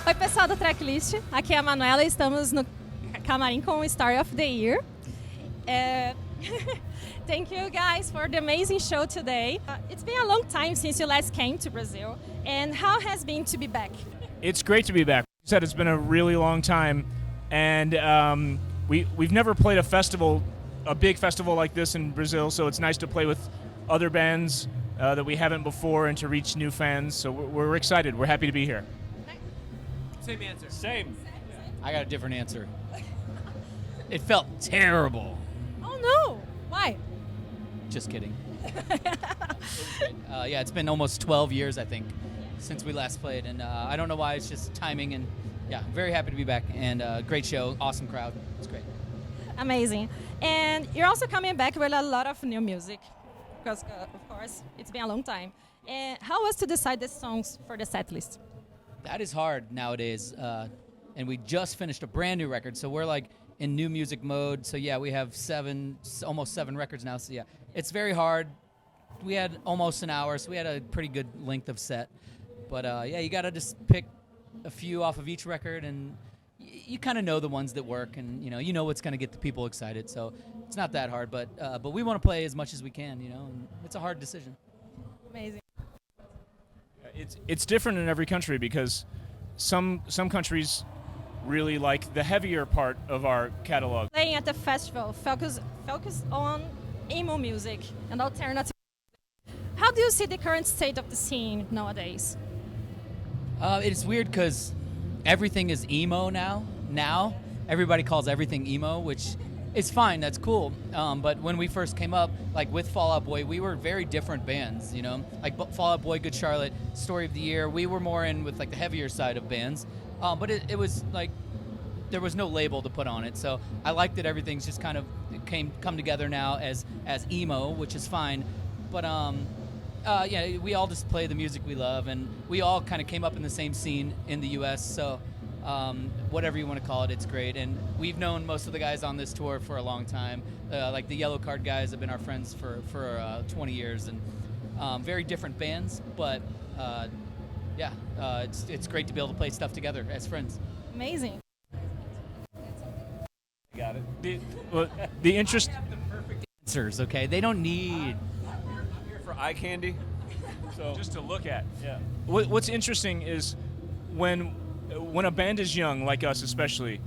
Oi, pessoal do Tracklist. Aqui é a Manuela e estamos no camarim com o Star of the Year. Thank you guys for the amazing show today. It's been a long time since you last came to Brazil. And how has it been to be back? It's great to be back. You said it's been a really long time. And we've never played a big festival like this in Brazil, so it's nice to play with other bands that we haven't before and to reach new fans. So we're excited. We're happy to be here. Same answer. Same. I got a different answer. It felt terrible. Oh no! Why? Just kidding. Yeah, it's been almost 12 years, I think, since we last played, and I don't know why. It's just timing, and yeah, very happy to be back. And great show, awesome crowd. It's great. Amazing. And you're also coming back with a lot of new music, because of course it's been a long time. And how was to decide the songs for the set list? That is hard nowadays, and we just finished a brand new record, so we're like in new music mode. So yeah, we have almost seven records now. So yeah, it's very hard. We had almost an hour, so we had a pretty good length of set. But yeah, you gotta just pick a few off of each record, and you kind of know the ones that work, and you know what's gonna get the people excited. So it's not that hard, but we want to play as much as we can, and it's a hard decision. Amazing. It's different in every country because some countries really like the heavier part of our catalog. Playing at the festival, focus on emo music and alternative. How do you see the current state of the scene nowadays? It's weird because everything is emo now. Now everybody calls everything emo, which is fine. That's cool. But when we first came up, like with Fall Out Boy, we were very different bands. Like Fall Out Boy, Good Charlotte, Story of the Year. We were more in with like the heavier side of bands. But it was like there was no label to put on it. So I like that everything's just kind of come together now as emo, which is fine. But yeah, we all just play the music we love, and we all kind of came up in the same scene in the U.S. So whatever you want to call it, it's great. And we've known most of the guys on this tour for a long time. Like the Yellow Card guys have been our friends for 20 years, and very different bands. But yeah, it's great to be able to play stuff together as friends. Amazing. Got it. The interest. The perfect answers, okay? They don't need. I'm here for eye candy. So Just to look at. Yeah. What's interesting is when a band is young, like us especially,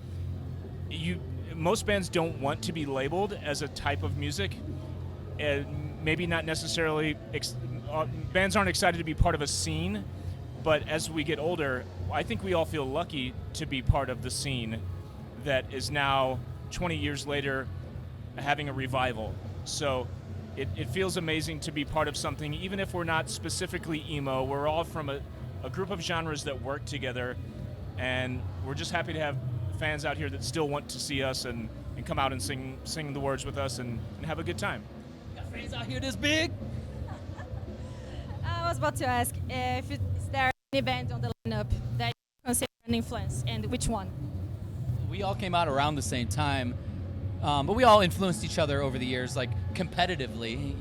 most bands don't want to be labeled as a type of music, and maybe not necessarily. Bands aren't excited to be part of a scene, but as we get older, I think we all feel lucky to be part of the scene that is now 20 years later having a revival. So it feels amazing to be part of something, even if we're not specifically emo. We're all from a group of genres that work together, and we're just happy to have fans out here that still want to see us and come out and sing the words with us and have a good time. Got fans out here this big? I was about to ask if is there any band on the lineup that you consider an influence, and which one? We all came out around the same time, but we all influenced each other over the years, like competitively,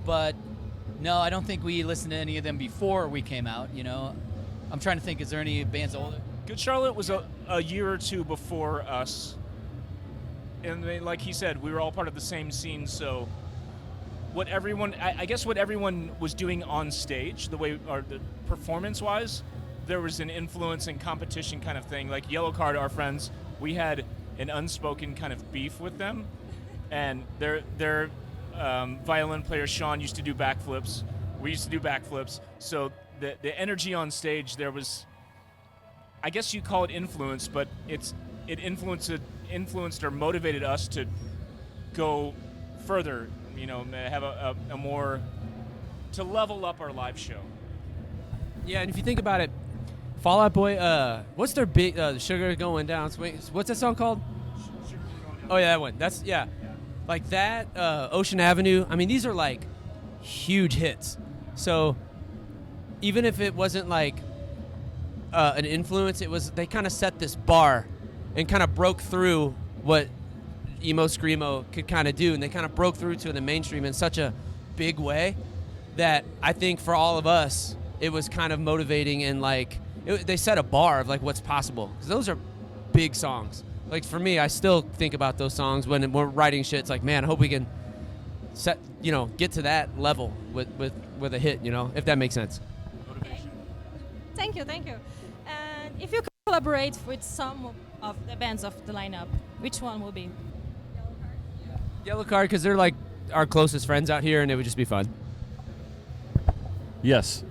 But no, I don't think we listened to any of them before we came out, I'm trying to think, is there any bands older? Good Charlotte was a year or two before us, and like he said, we were all part of the same scene. So I guess what everyone was doing on stage, the performance-wise, there was an influence and competition kind of thing. Like Yellow Card, our friends, we had an unspoken kind of beef with them, and their violin player Sean used to do backflips. We used to do backflips. So the energy on stage, there was, I guess you call it influence, but it influenced or motivated us to go further, have a more, to level up our live show. Yeah, and if you think about it, Fall Out Boy, what's their big, Sugar Going Down, what's that song called? Oh yeah, that one. That's, yeah. Like that, Ocean Avenue, I mean, these are like huge hits. So even if it wasn't like an influence, they kind of set this bar and kind of broke through what emo screamo could kind of do, and they kind of broke through to the mainstream in such a big way that I think for all of us it was kind of motivating and like they set a bar of like what's possible, because those are big songs. Like for me, I still think about those songs when we're writing shit. It's like, man, I hope we can get to that level with a hit, if that makes sense. Thank you. And if you collaborate with some of the bands of the lineup, which one will be? Yellow Card, because they're like our closest friends out here, and it would just be fun. Yes.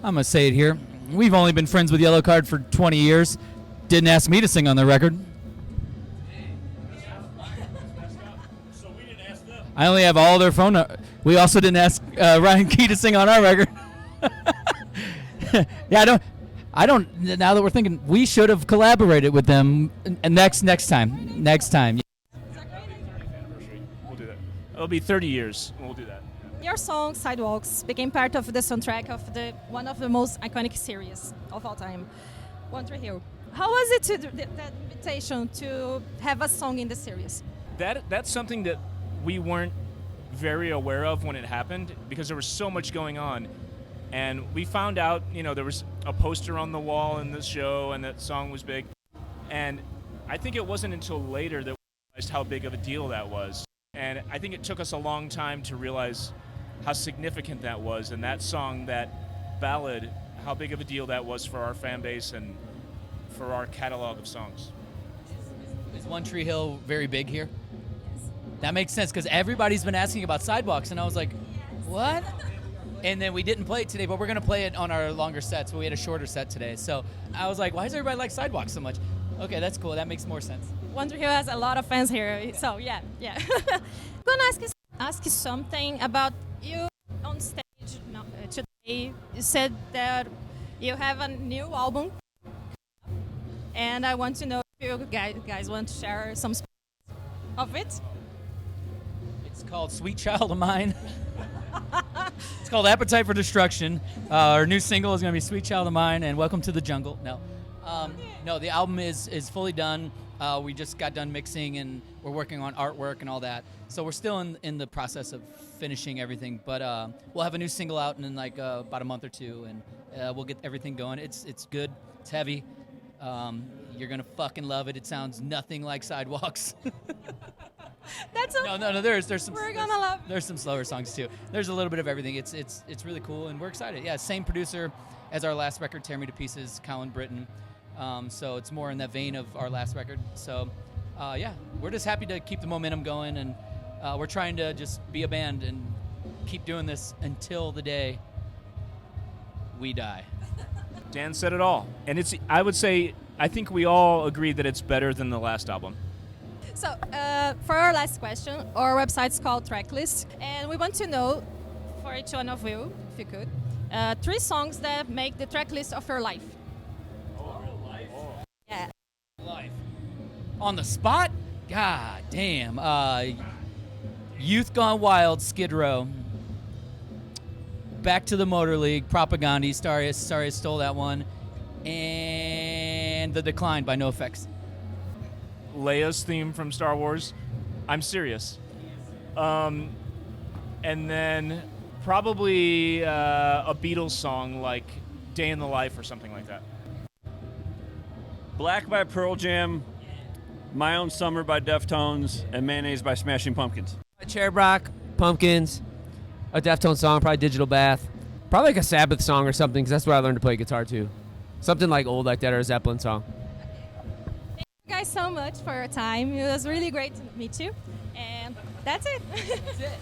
I'm going to say it here. We've only been friends with Yellow Card for 20 years. Didn't ask me to sing on the record. I only have all their phone numbers. We also didn't ask Ryan Key to sing on our record. Yeah, I don't. Now that we're thinking, we should have collaborated with them next time. We'll do that. It'll be 30 years, and we'll do that. Your song Sidewalks became part of the soundtrack of one of the most iconic series of all time, One Tree Hill. How was it that invitation to have a song in the series? That's something that we weren't very aware of when it happened, because there was so much going on. And we found out, there was a poster on the wall in the show, and that song was big. And I think it wasn't until later that we realized how big of a deal that was. And I think it took us a long time to realize how significant that was, and that song, that ballad, how big of a deal that was for our fan base and for our catalog of songs. Is One Tree Hill very big here? Yes. That makes sense, because everybody's been asking about Sidewalks, and I was like, what? And then we didn't play it today, but we're going to play it on our longer sets. But we had a shorter set today. So I was like, why does everybody like Sidewalks so much? Okay, that's cool. That makes more sense. One Tree Hill has a lot of fans here, so yeah. I'm going to ask you something about you on stage today. You said that you have a new album, and I want to know if you guys want to share some of it. It's called Sweet Child of Mine. It's called Appetite for Destruction. Our new single is going to be Sweet Child of Mine and Welcome to the Jungle. No, the album is fully done. We just got done mixing, and we're working on artwork and all that. So we're still in the process of finishing everything. But we'll have a new single out in like about a month or two, and we'll get everything going. It's good. It's heavy. You're going to fucking love it. It sounds nothing like Sidewalks. That's okay. No. There's some. We're gonna love. There's some slower songs too. There's a little bit of everything. It's really cool, and we're excited. Yeah, same producer as our last record, Tear Me to Pieces, Colin Britton. So it's more in that vein of our last record. So yeah, we're just happy to keep the momentum going, and we're trying to just be a band and keep doing this until the day we die. Dan said it all, and I would say I think we all agree that it's better than the last album. So, for our last question, our website's called Tracklist, and we want to know, for each one of you, if you could, 3 songs that make the tracklist of your life. Life? Yeah. Life. On the spot? God damn. Youth Gone Wild, Skid Row. Back to the Motor League, Propaganda, sorry I stole that one. And The Decline by NoFX. Leia's theme from Star Wars. I'm serious. And then probably a Beatles song like Day in the Life or something like that. Black by Pearl Jam, My Own Summer by Deftones, and Mayonnaise by Smashing Pumpkins. Cherry Rock, Pumpkins, a Deftones song, probably Digital Bath. Probably like a Sabbath song or something, because that's where I learned to play guitar too. Something like old like that, or a Zeppelin song. Thank you guys so much for your time. It was really great to meet you. And that's it. That's it.